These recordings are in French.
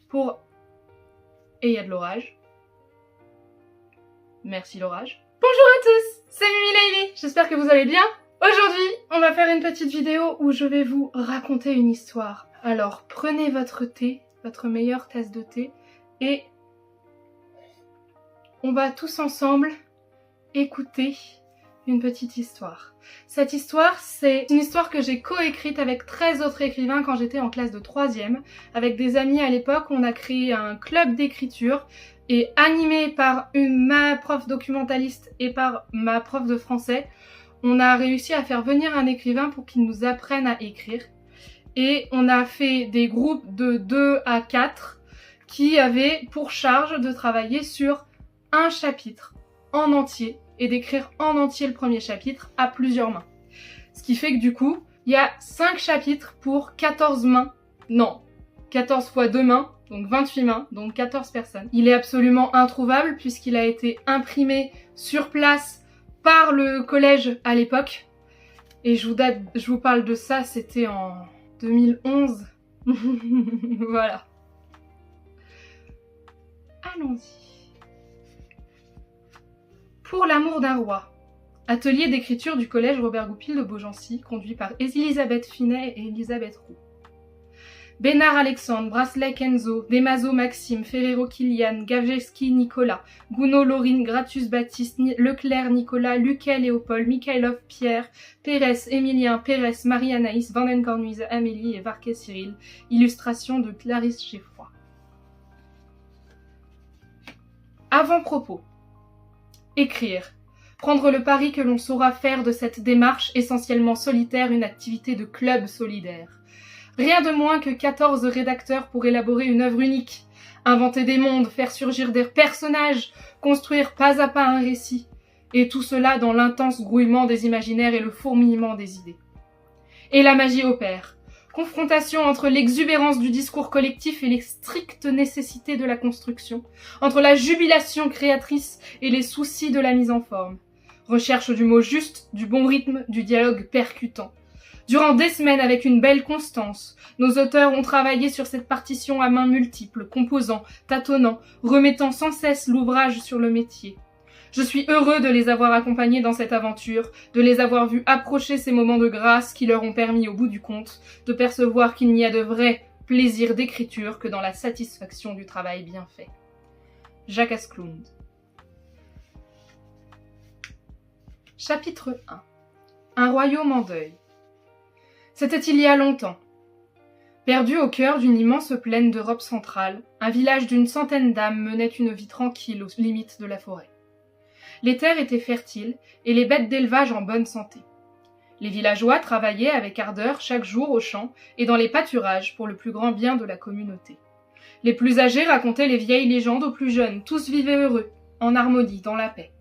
pour... Et il y a de l'orage. Merci l'orage. Bonjour à tous, c'est Mimi Layli, j'espère que vous allez bien. Aujourd'hui, on va faire une petite vidéo où je vais vous raconter une histoire. Alors, prenez votre thé, votre meilleure tasse de thé, et on va tous ensemble écouter une petite histoire. Cette histoire, c'est une histoire que j'ai coécrite avec 13 autres écrivains quand j'étais en classe de 3e. Avec des amis à l'époque, on a créé un club d'écriture et animé par ma prof documentaliste et par ma prof de français, on a réussi à faire venir un écrivain pour qu'il nous apprenne à écrire. Et on a fait des groupes de 2 à 4 qui avaient pour charge de travailler sur un chapitre en entier et d'écrire en entier le premier chapitre à plusieurs mains. Ce qui fait que du coup, il y a 5 chapitres pour 14 mains. Non, 14 fois 2 mains, donc 28 mains, donc 14 personnes. Il est absolument introuvable puisqu'il a été imprimé sur place par le collège à l'époque. Et je vous parle de ça, c'était en 2011. Voilà. Allons-y. Pour l'amour d'un roi. Atelier d'écriture du collège Robert Goupil de Beaugency, conduit par Elisabeth Finet et Elisabeth Roux. Bénard Alexandre, Bracelet Kenzo, Demaso Maxime, Ferrero Kilian, Gavjewski Nicolas, Gounod Laurine, Gratus Baptiste, Leclerc Nicolas, Luquet Léopold, Mikhailov Pierre, Pérez Émilien, Pérez Marie-Anaïs, Vanden-Cornuise Amélie et Varquet Cyril. Illustration de Clarisse Geffroy. Avant-propos. Écrire. Prendre le pari que l'on saura faire de cette démarche essentiellement solitaire une activité de club solidaire. Rien de moins que 14 rédacteurs pour élaborer une œuvre unique. Inventer des mondes, faire surgir des personnages, construire pas à pas un récit. Et tout cela dans l'intense grouillement des imaginaires et le fourmillement des idées. Et la magie opère. Confrontation entre l'exubérance du discours collectif et les strictes nécessités de la construction, entre la jubilation créatrice et les soucis de la mise en forme. Recherche du mot juste, du bon rythme, du dialogue percutant. Durant des semaines avec une belle constance, nos auteurs ont travaillé sur cette partition à mains multiples, composant, tâtonnant, remettant sans cesse l'ouvrage sur le métier. Je suis heureux de les avoir accompagnés dans cette aventure, de les avoir vus approcher ces moments de grâce qui leur ont permis, au bout du compte, de percevoir qu'il n'y a de vrai plaisir d'écriture que dans la satisfaction du travail bien fait. Jacques Asclund. Chapitre 1. Un royaume en deuil. C'était il y a longtemps. Perdu au cœur d'une immense plaine d'Europe centrale, un village d'une centaine d'âmes menait une vie tranquille aux limites de la forêt. Les terres étaient fertiles et les bêtes d'élevage en bonne santé. Les villageois travaillaient avec ardeur chaque jour aux champs et dans les pâturages pour le plus grand bien de la communauté. Les plus âgés racontaient les vieilles légendes aux plus jeunes, tous vivaient heureux, en harmonie, dans la paix.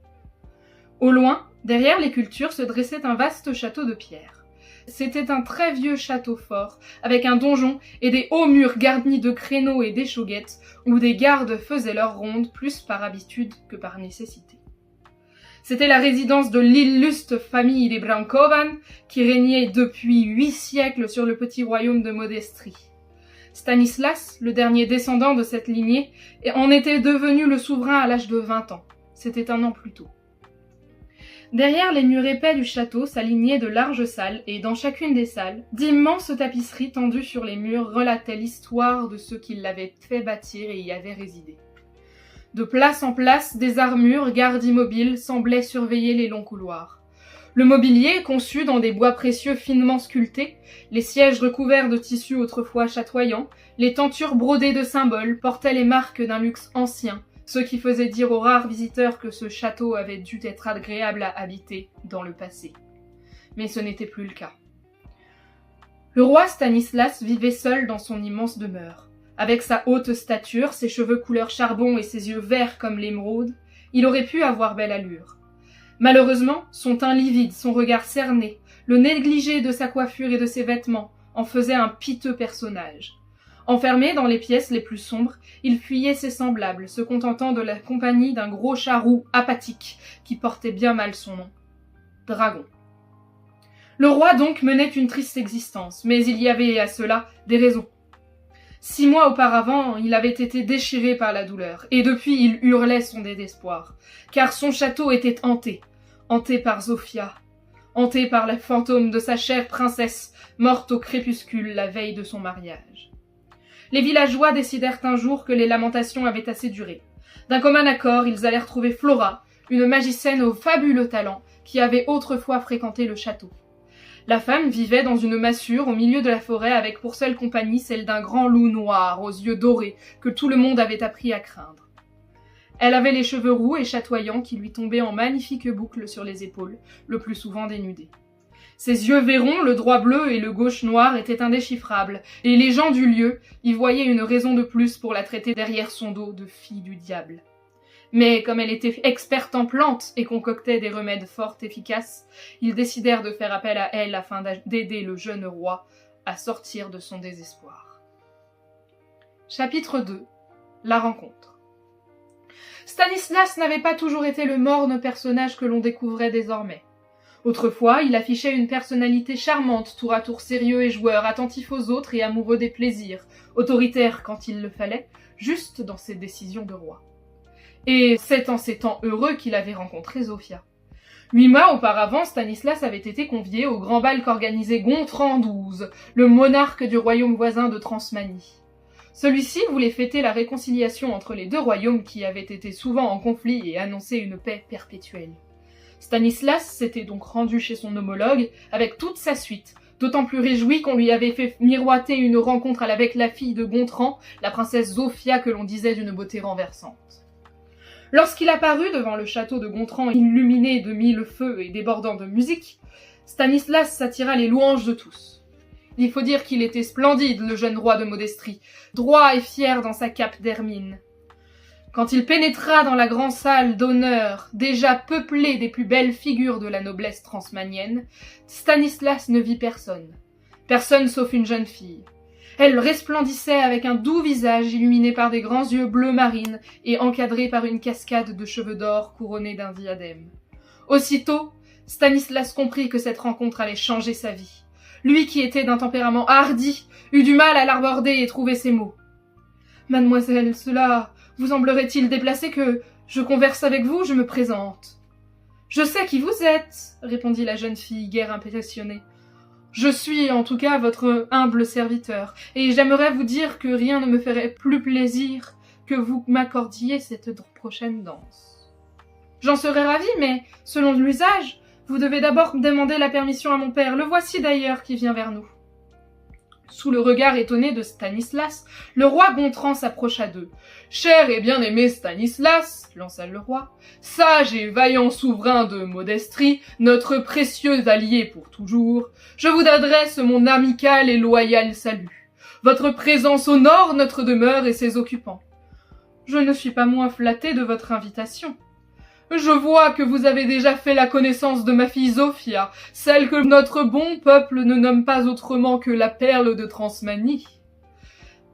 Au loin, derrière les cultures se dressait un vaste château de pierre. C'était un très vieux château fort, avec un donjon et des hauts murs garnis de créneaux et d'échauguettes, où des gardes faisaient leur ronde plus par habitude que par nécessité. C'était la résidence de l'illustre famille des Brankovan, qui régnait depuis 8 siècles sur le petit royaume de Modestrie. Stanislas, le dernier descendant de cette lignée, en était devenu le souverain à l'âge de 20 ans. C'était un an plus tôt. Derrière les murs épais du château s'alignaient de larges salles, et dans chacune des salles, d'immenses tapisseries tendues sur les murs relataient l'histoire de ceux qui l'avaient fait bâtir et y avaient résidé. De place en place, des armures, gardes immobiles, semblaient surveiller les longs couloirs. Le mobilier, conçu dans des bois précieux finement sculptés, les sièges recouverts de tissus autrefois chatoyants, les tentures brodées de symboles portaient les marques d'un luxe ancien, ce qui faisait dire aux rares visiteurs que ce château avait dû être agréable à habiter dans le passé. Mais ce n'était plus le cas. Le roi Stanislas vivait seul dans son immense demeure. Avec sa haute stature, ses cheveux couleur charbon et ses yeux verts comme l'émeraude, il aurait pu avoir belle allure. Malheureusement, son teint livide, son regard cerné, le négligé de sa coiffure et de ses vêtements en faisaient un piteux personnage. Enfermé dans les pièces les plus sombres, il fuyait ses semblables, se contentant de la compagnie d'un gros charroux apathique qui portait bien mal son nom. Dragon. Le roi donc menait une triste existence, mais il y avait à cela des raisons. 6 mois auparavant, il avait été déchiré par la douleur, et depuis il hurlait son désespoir, car son château était hanté par Zofia, hanté par le fantôme de sa chère princesse, morte au crépuscule la veille de son mariage. Les villageois décidèrent un jour que les lamentations avaient assez duré. D'un commun accord, ils allèrent trouver Flora, une magicienne au fabuleux talent, qui avait autrefois fréquenté le château. La femme vivait dans une massure au milieu de la forêt avec pour seule compagnie celle d'un grand loup noir aux yeux dorés que tout le monde avait appris à craindre. Elle avait les cheveux roux et chatoyants qui lui tombaient en magnifiques boucles sur les épaules, le plus souvent dénudés. Ses yeux vairons, le droit bleu et le gauche noir étaient indéchiffrables, et les gens du lieu y voyaient une raison de plus pour la traiter derrière son dos de fille du diable. Mais comme elle était experte en plantes et concoctait des remèdes fort efficaces, ils décidèrent de faire appel à elle afin d'aider le jeune roi à sortir de son désespoir. Chapitre 2. La rencontre. Stanislas n'avait pas toujours été le morne personnage que l'on découvrait désormais. Autrefois, il affichait une personnalité charmante, tour à tour sérieux et joueur, attentif aux autres et amoureux des plaisirs, autoritaire quand il le fallait, juste dans ses décisions de roi. Et c'est en ces temps heureux qu'il avait rencontré Zofia. 8 mois auparavant, Stanislas avait été convié au grand bal qu'organisait Gontran XII, le monarque du royaume voisin de Transmanie. Celui-ci voulait fêter la réconciliation entre les deux royaumes qui avaient été souvent en conflit et annoncer une paix perpétuelle. Stanislas s'était donc rendu chez son homologue avec toute sa suite, d'autant plus réjoui qu'on lui avait fait miroiter une rencontre avec la fille de Gontran, la princesse Zofia que l'on disait d'une beauté renversante. Lorsqu'il apparut devant le château de Gontran, illuminé de 1000 feux et débordant de musique, Stanislas s'attira les louanges de tous. Il faut dire qu'il était splendide, le jeune roi de Modestrie, droit et fier dans sa cape d'hermine. Quand il pénétra dans la grande salle d'honneur, déjà peuplée des plus belles figures de la noblesse transmanienne, Stanislas ne vit personne. Personne sauf une jeune fille. Elle resplendissait avec un doux visage illuminé par des grands yeux bleu marine et encadré par une cascade de cheveux d'or couronnés d'un diadème. Aussitôt, Stanislas comprit que cette rencontre allait changer sa vie. Lui qui était d'un tempérament hardi, eut du mal à l'aborder et trouver ses mots. « Mademoiselle, cela vous semblerait-il déplacé que je converse avec vous, je me présente. »« Je sais qui vous êtes, » répondit la jeune fille, guère impressionnée. « Je suis en tout cas votre humble serviteur, et j'aimerais vous dire que rien ne me ferait plus plaisir que vous m'accordiez cette prochaine danse. J'en serais ravie, mais, selon l'usage, vous devez d'abord demander la permission à mon père, le voici d'ailleurs qui vient vers nous. » Sous le regard étonné de Stanislas, le roi Gontran s'approcha d'eux. « Cher et bien-aimé Stanislas, lança le roi, sage et vaillant souverain de Modestrie, notre précieux allié pour toujours, je vous adresse mon amical et loyal salut. Votre présence honore notre demeure et ses occupants. Je ne suis pas moins flatté de votre invitation. Je vois que vous avez déjà fait la connaissance de ma fille Zofia, celle que notre bon peuple ne nomme pas autrement que la perle de Transmanie. »«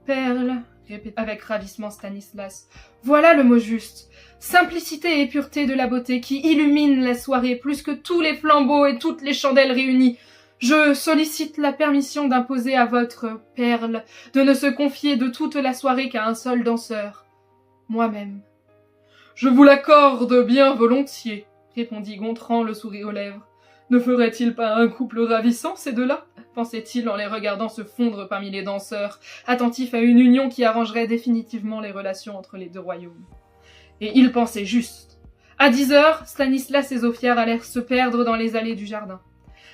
Perle, » répéta avec ravissement Stanislas, « voilà le mot juste. Simplicité et pureté de la beauté qui illumine la soirée plus que tous les flambeaux et toutes les chandelles réunies. Je sollicite la permission d'imposer à votre perle de ne se confier de toute la soirée qu'à un seul danseur, moi-même. » « Je vous l'accorde bien volontiers, » répondit Gontran, le sourire aux lèvres. « Ne ferait-il pas un couple ravissant, ces deux-là » pensait-il en les regardant se fondre parmi les danseurs, attentif à une union qui arrangerait définitivement les relations entre les deux royaumes. Et il pensait juste. À 10 heures, Stanislas et Zofia allèrent se perdre dans les allées du jardin.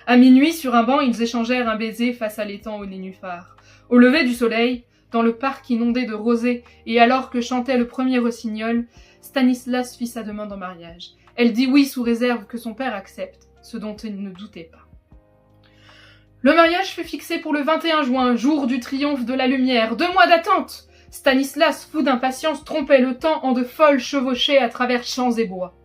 À minuit, sur un banc, ils échangèrent un baiser face à l'étang aux nénuphars. Au lever du soleil, dans le parc inondé de rosée, et alors que chantait le premier rossignol, Stanislas fit sa demande en mariage. Elle dit oui sous réserve que son père accepte, ce dont il ne doutait pas. Le mariage fut fixé pour le 21 juin, jour du triomphe de la lumière. 2 mois d'attente! Stanislas, fou d'impatience, trompait le temps en de folles chevauchées à travers champs et bois.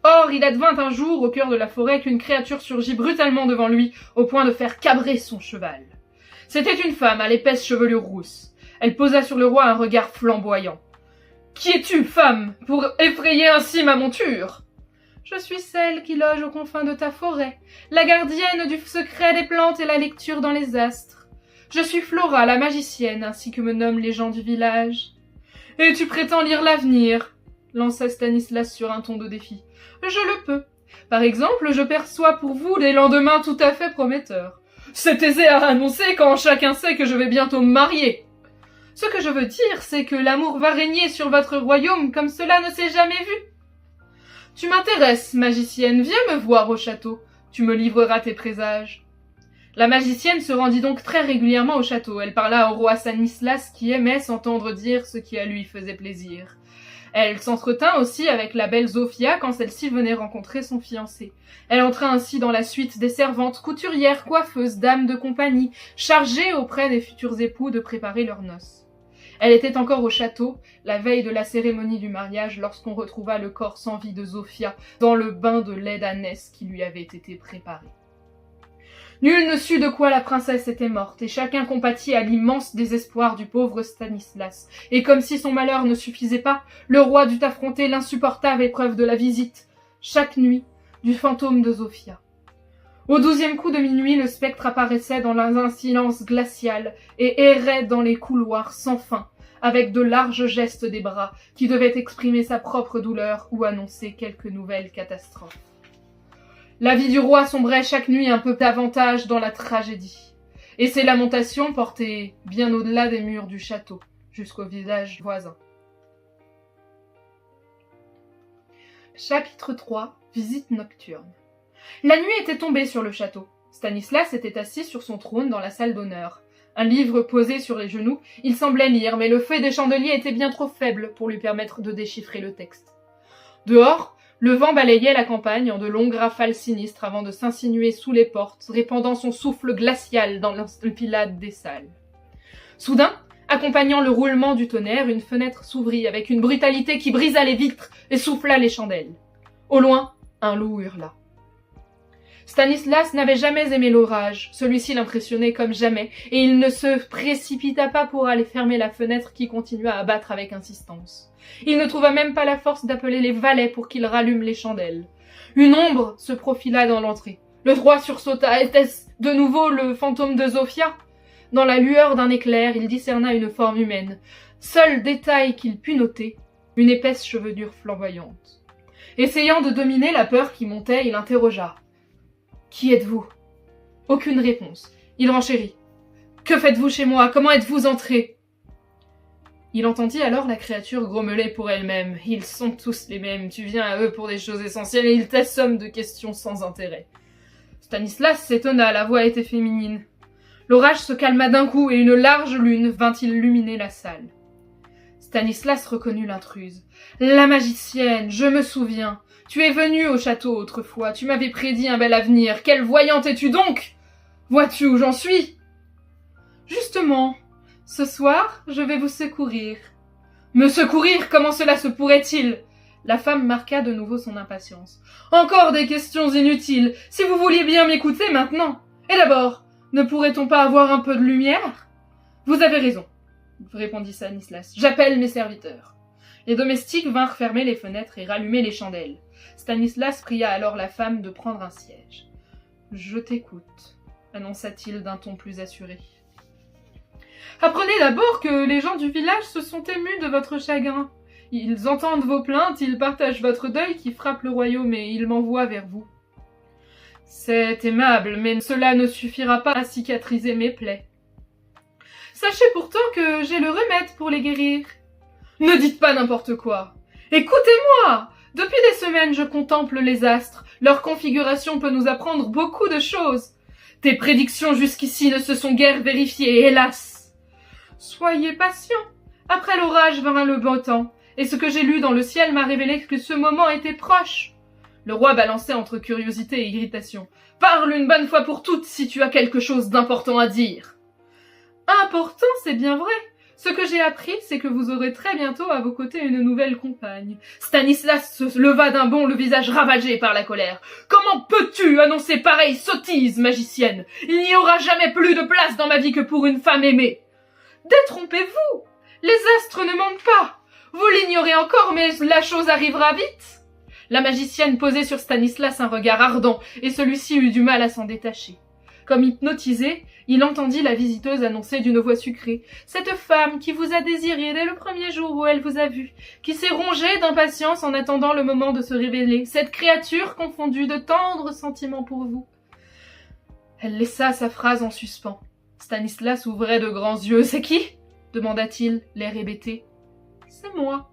Or, il advint un jour, au cœur de la forêt, qu'une créature surgit brutalement devant lui, au point de faire cabrer son cheval. C'était une femme à l'épaisse chevelure rousse. Elle posa sur le roi un regard flamboyant. « Qui es-tu, femme, pour effrayer ainsi ma monture ?»« Je suis celle qui loge aux confins de ta forêt, la gardienne du secret des plantes et la lecture dans les astres. Je suis Flora, la magicienne, ainsi que me nomment les gens du village. »« Et tu prétends lire l'avenir ?» lança Stanislas sur un ton de défi. « Je le peux. Par exemple, je perçois pour vous des lendemains tout à fait prometteurs. C'est aisé à annoncer quand chacun sait que je vais bientôt me marier. Ce que je veux dire, c'est que l'amour va régner sur votre royaume comme cela ne s'est jamais vu. Tu m'intéresses, magicienne, viens me voir au château. Tu me livreras tes présages. » La magicienne se rendit donc très régulièrement au château. Elle parla au roi Stanislas qui aimait s'entendre dire ce qui à lui faisait plaisir. Elle s'entretint aussi avec la belle Zofia quand celle-ci venait rencontrer son fiancé. Elle entra ainsi dans la suite des servantes, couturières, coiffeuses, dames de compagnie, chargées auprès des futurs époux de préparer leurs noces. Elle était encore au château, la veille de la cérémonie du mariage, lorsqu'on retrouva le corps sans vie de Zofia dans le bain de lait d'ânesse qui lui avait été préparé. Nul ne sut de quoi la princesse était morte, et chacun compatit à l'immense désespoir du pauvre Stanislas. Et comme si son malheur ne suffisait pas, le roi dut affronter l'insupportable épreuve de la visite, chaque nuit, du fantôme de Zofia. Au 12e coup de minuit, le spectre apparaissait dans un silence glacial et errait dans les couloirs sans fin, avec de larges gestes des bras qui devaient exprimer sa propre douleur ou annoncer quelque nouvelle catastrophe. La vie du roi sombrait chaque nuit un peu davantage dans la tragédie, et ses lamentations portaient bien au-delà des murs du château, jusqu'au village voisin. Chapitre 3. Visite nocturne. La nuit était tombée sur le château. Stanislas était assis sur son trône dans la salle d'honneur. Un livre posé sur les genoux, il semblait lire, mais le feu des chandeliers était bien trop faible pour lui permettre de déchiffrer le texte. Dehors, le vent balayait la campagne en de longues rafales sinistres avant de s'insinuer sous les portes, répandant son souffle glacial dans l'empilade des salles. Soudain, accompagnant le roulement du tonnerre, une fenêtre s'ouvrit avec une brutalité qui brisa les vitres et souffla les chandelles. Au loin, un loup hurla. Stanislas n'avait jamais aimé l'orage, celui-ci l'impressionnait comme jamais, et il ne se précipita pas pour aller fermer la fenêtre qui continua à battre avec insistance. Il ne trouva même pas la force d'appeler les valets pour qu'ils rallument les chandelles. Une ombre se profila dans l'entrée. Le roi sursauta. Était-ce de nouveau le fantôme de Zofia ? Dans la lueur d'un éclair, il discerna une forme humaine. Seul détail qu'il put noter, une épaisse chevelure flamboyante. Essayant de dominer la peur qui montait, il interrogea. « Qui êtes-vous » Aucune réponse. Il renchérit. « Que faites-vous chez moi ? Comment êtes-vous entré ?» Il entendit alors la créature grommeler pour elle-même. « Ils sont tous les mêmes, tu viens à eux pour des choses essentielles et ils t'assomment de questions sans intérêt. » Stanislas s'étonna, la voix était féminine. L'orage se calma d'un coup et une large lune vint illuminer la salle. Stanislas reconnut l'intruse. « La magicienne, je me souviens. Tu es venue au château autrefois, tu m'avais prédit un bel avenir. Quelle voyante es-tu donc ? Vois-tu où j'en suis ? » Justement, ce soir, je vais vous secourir. « Me secourir ? Comment cela se pourrait-il » La femme marqua de nouveau son impatience. « Encore des questions inutiles, si vous vouliez bien m'écouter maintenant. Et d'abord, ne pourrait-on pas avoir un peu de lumière ? » « Vous avez raison, » répondit Stanislas. « J'appelle mes serviteurs. » Les domestiques vinrent fermer les fenêtres et rallumer les chandelles. Stanislas pria alors la femme de prendre un siège. « Je t'écoute, » annonça-t-il d'un ton plus assuré. « Apprenez d'abord que les gens du village se sont émus de votre chagrin. Ils entendent vos plaintes, ils partagent votre deuil qui frappe le royaume et ils m'envoient vers vous. C'est aimable, mais cela ne suffira pas à cicatriser mes plaies. Sachez pourtant que j'ai le remède pour les guérir. Ne dites pas n'importe quoi. Écoutez-moi! Depuis des semaines, je contemple les astres. Leur configuration peut nous apprendre beaucoup de choses. Tes prédictions jusqu'ici ne se sont guère vérifiées, hélas. Soyez patient. Après l'orage vint le beau temps, et ce que j'ai lu dans le ciel m'a révélé que ce moment était proche. Le roi balançait entre curiosité et irritation. Parle une bonne fois pour toutes si tu as quelque chose d'important à dire. Important, c'est bien vrai. Ce que j'ai appris, c'est que vous aurez très bientôt à vos côtés une nouvelle compagne. Stanislas se leva d'un bond, le visage ravagé par la colère. Comment peux-tu annoncer pareille sottise, magicienne ? Il n'y aura jamais plus de place dans ma vie que pour une femme aimée. Détrompez-vous. Les astres ne mentent pas. Vous l'ignorez encore, mais la chose arrivera vite. La magicienne posait sur Stanislas un regard ardent, et celui-ci eut du mal à s'en détacher. Comme hypnotisé, il entendit la visiteuse annoncer d'une voix sucrée « Cette femme qui vous a désiré dès le premier jour où elle vous a vu, qui s'est rongée d'impatience en attendant le moment de se révéler, cette créature confondue de tendres sentiments pour vous. » Elle laissa sa phrase en suspens. Stanislas ouvrait de grands yeux. « C'est qui ?» demanda-t-il, l'air hébété. « C'est moi. »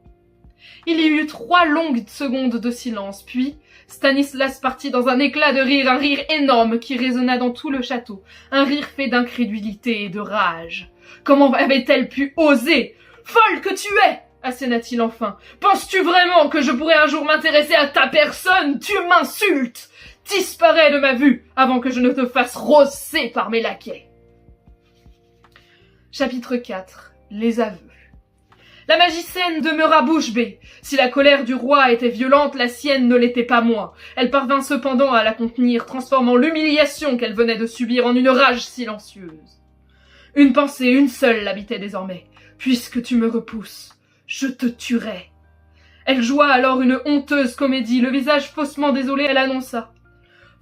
Il y eut 3 longues secondes de silence, puis Stanislas partit dans un éclat de rire, un rire énorme qui résonna dans tout le château, un rire fait d'incrédulité et de rage. Comment avait-elle pu oser ? Folle que tu es ! Asséna-t-il enfin. Penses-tu vraiment que je pourrais un jour m'intéresser à ta personne ? Tu m'insultes ! Disparais de ma vue avant que je ne te fasse rosser par mes laquais. Chapitre 4. Les aveux. La magicienne demeura bouche bée. Si la colère du roi était violente, la sienne ne l'était pas moins. Elle parvint cependant à la contenir, transformant l'humiliation qu'elle venait de subir en une rage silencieuse. Une pensée, une seule, l'habitait désormais. Puisque tu me repousses, je te tuerai. Elle joua alors une honteuse comédie. Le visage faussement désolé, elle annonça.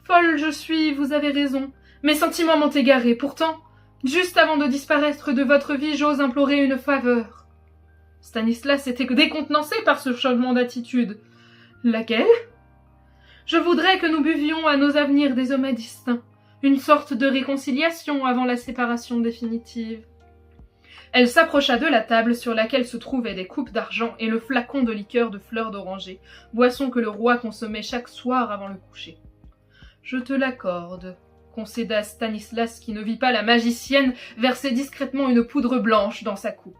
Folle je suis, vous avez raison. Mes sentiments m'ont égaré. Pourtant, juste avant de disparaître de votre vie, j'ose implorer une faveur. Stanislas était décontenancé par ce changement d'attitude. Laquelle ? Je voudrais que nous buvions à nos avenirs désormais distincts, une sorte de réconciliation avant la séparation définitive. Elle s'approcha de la table sur laquelle se trouvaient des coupes d'argent et le flacon de liqueur de fleurs d'oranger, boisson que le roi consommait chaque soir avant le coucher. Je te l'accorde, concéda Stanislas qui ne vit pas la magicienne verser discrètement une poudre blanche dans sa coupe.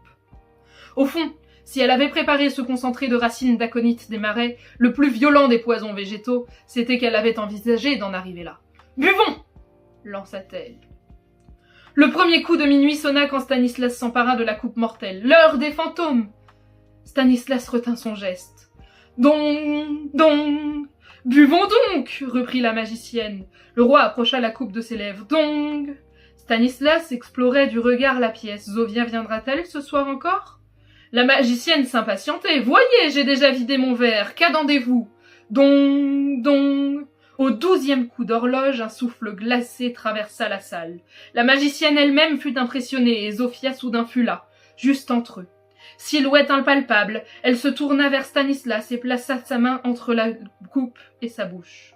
Au fond, si elle avait préparé ce concentré de racines d'aconite des marais, le plus violent des poisons végétaux, c'était qu'elle avait envisagé d'en arriver là. « Buvons !» lança-t-elle. Le premier coup de minuit sonna quand Stanislas s'empara de la coupe mortelle. L'heure des fantômes! Stanislas retint son geste. « Dong, dong, buvons donc !» reprit la magicienne. Le roi approcha la coupe de ses lèvres. « Dong !» Stanislas explorait du regard la pièce. Zofia viendra-t-elle ce soir encore ? La magicienne s'impatientait. « Voyez, j'ai déjà vidé mon verre. Qu'attendez-vous » Dong, dong. Au 12e coup d'horloge, un souffle glacé traversa la salle. La magicienne elle-même fut impressionnée et Zofia soudain fut là, juste entre eux. Silhouette impalpable, elle se tourna vers Stanislas et plaça sa main entre la coupe et sa bouche.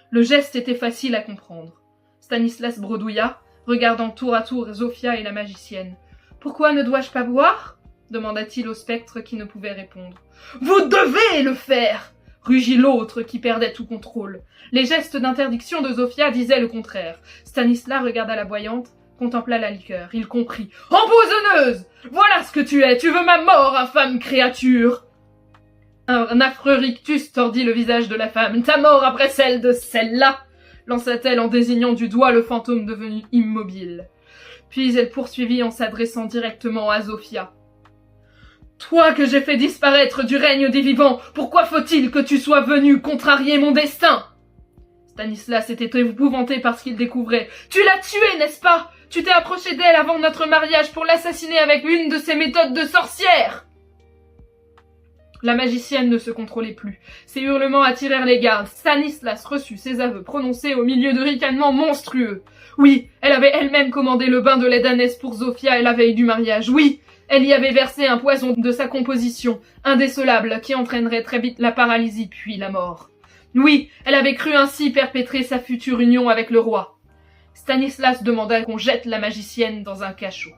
Le geste était facile à comprendre. Stanislas bredouilla, regardant tour à tour Zofia et la magicienne. « Pourquoi ne dois-je pas boire ?» demanda-t-il au spectre qui ne pouvait répondre. « Vous devez le faire !» rugit l'autre qui perdait tout contrôle. Les gestes d'interdiction de Zofia disaient le contraire. Stanislas regarda la voyante, contempla la liqueur. Il comprit. « Empoisonneuse ! Voilà ce que tu es! Tu veux ma mort, infâme créature !» Un affreux rictus tordit le visage de la femme. « Ta mort après celle de celle-là !» lança-t-elle en désignant du doigt le fantôme devenu immobile. Puis elle poursuivit en s'adressant directement à Zofia. Toi que j'ai fait disparaître du règne des vivants, pourquoi faut-il que tu sois venu contrarier mon destin ? Stanislas était épouvanté par ce qu'il découvrait. Tu l'as tuée, n'est-ce pas ? Tu t'es approché d'elle avant notre mariage pour l'assassiner avec une de ses méthodes de sorcière ! La magicienne ne se contrôlait plus. Ses hurlements attirèrent les gardes. Stanislas reçut ses aveux prononcés au milieu de ricanements monstrueux. Oui, elle avait elle-même commandé le bain de lait d'ânesse pour Zofia la veille du mariage. Oui, elle y avait versé un poison de sa composition, indécelable, qui entraînerait très vite la paralysie puis la mort. Oui, elle avait cru ainsi perpétrer sa future union avec le roi. Stanislas demanda qu'on jette la magicienne dans un cachot.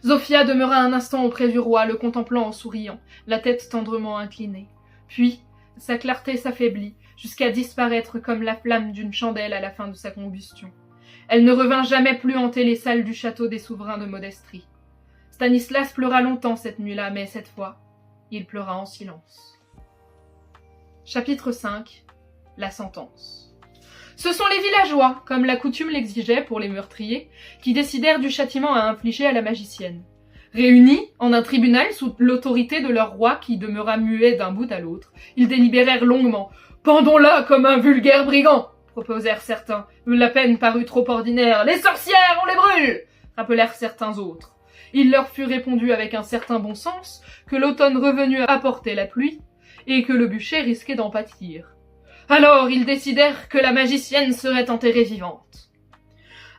Zofia demeura un instant auprès du roi, le contemplant en souriant, la tête tendrement inclinée. Puis, sa clarté s'affaiblit, jusqu'à disparaître comme la flamme d'une chandelle à la fin de sa combustion. Elle ne revint jamais plus hanter les salles du château des souverains de Modestrie. Stanislas pleura longtemps cette nuit-là, mais cette fois, il pleura en silence. Chapitre 5. La sentence. Ce sont les villageois, comme la coutume l'exigeait pour les meurtriers, qui décidèrent du châtiment à infliger à la magicienne. Réunis en un tribunal sous l'autorité de leur roi qui demeura muet d'un bout à l'autre, ils délibérèrent longuement. « Pendons-la comme un vulgaire brigand !» proposèrent certains. La peine parut trop ordinaire. « Les sorcières, on les brûle !» rappelèrent certains autres. Il leur fut répondu avec un certain bon sens que l'automne revenu apportait la pluie et que le bûcher risquait d'en pâtir. Alors ils décidèrent que la magicienne serait enterrée vivante.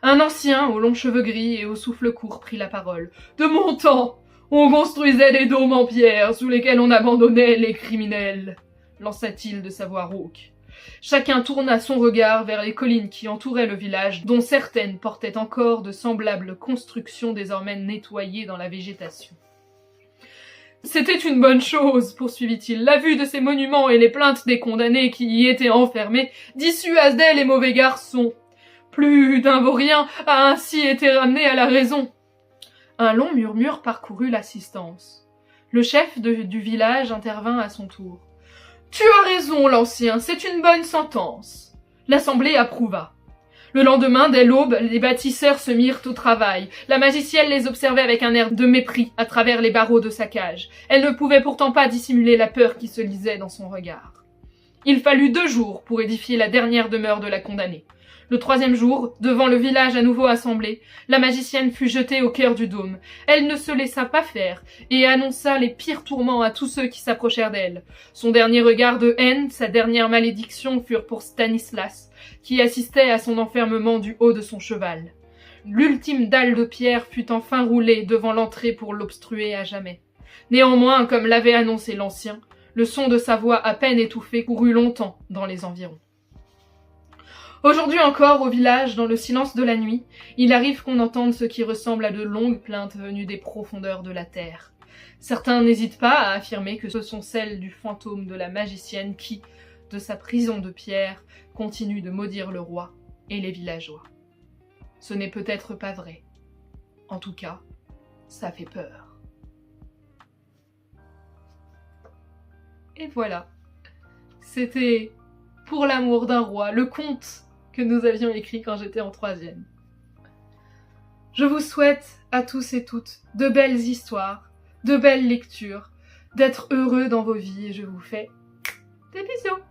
Un ancien, aux longs cheveux gris et au souffle court, prit la parole. « De mon temps, on construisait des dômes en pierre sous lesquels on abandonnait les criminels, lança-t-il de sa voix rauque. Chacun tourna son regard vers les collines qui entouraient le village, dont certaines portaient encore de semblables constructions désormais nettoyées dans la végétation. C'était une bonne chose, poursuivit-il. La vue de ces monuments et les plaintes des condamnés qui y étaient enfermés dissuadaient les mauvais garçons. Plus d'un vaurien a ainsi été ramené à la raison. Un long murmure parcourut l'assistance. Le chef du village intervint à son tour. « Tu as raison, l'ancien, c'est une bonne sentence. » L'assemblée approuva. Le lendemain, dès l'aube, les bâtisseurs se mirent au travail. La magicienne les observait avec un air de mépris à travers les barreaux de sa cage. Elle ne pouvait pourtant pas dissimuler la peur qui se lisait dans son regard. Il fallut 2 jours pour édifier la dernière demeure de la condamnée. Le 3e jour, devant le village à nouveau assemblé, la magicienne fut jetée au cœur du dôme. Elle ne se laissa pas faire et annonça les pires tourments à tous ceux qui s'approchèrent d'elle. Son dernier regard de haine, sa dernière malédiction furent pour Stanislas, qui assistait à son enfermement du haut de son cheval. L'ultime dalle de pierre fut enfin roulée devant l'entrée pour l'obstruer à jamais. Néanmoins, comme l'avait annoncé l'ancien, le son de sa voix à peine étouffée courut longtemps dans les environs. Aujourd'hui encore, au village, dans le silence de la nuit, il arrive qu'on entende ce qui ressemble à de longues plaintes venues des profondeurs de la terre. Certains n'hésitent pas à affirmer que ce sont celles du fantôme de la magicienne qui, de sa prison de pierre, continue de maudire le roi et les villageois. Ce n'est peut-être pas vrai. En tout cas, ça fait peur. Et voilà. C'était Pour l'amour d'un roi, le conte que nous avions écrit quand j'étais en 3e. Je vous souhaite à tous et toutes de belles histoires, de belles lectures, d'être heureux dans vos vies et je vous fais des bisous.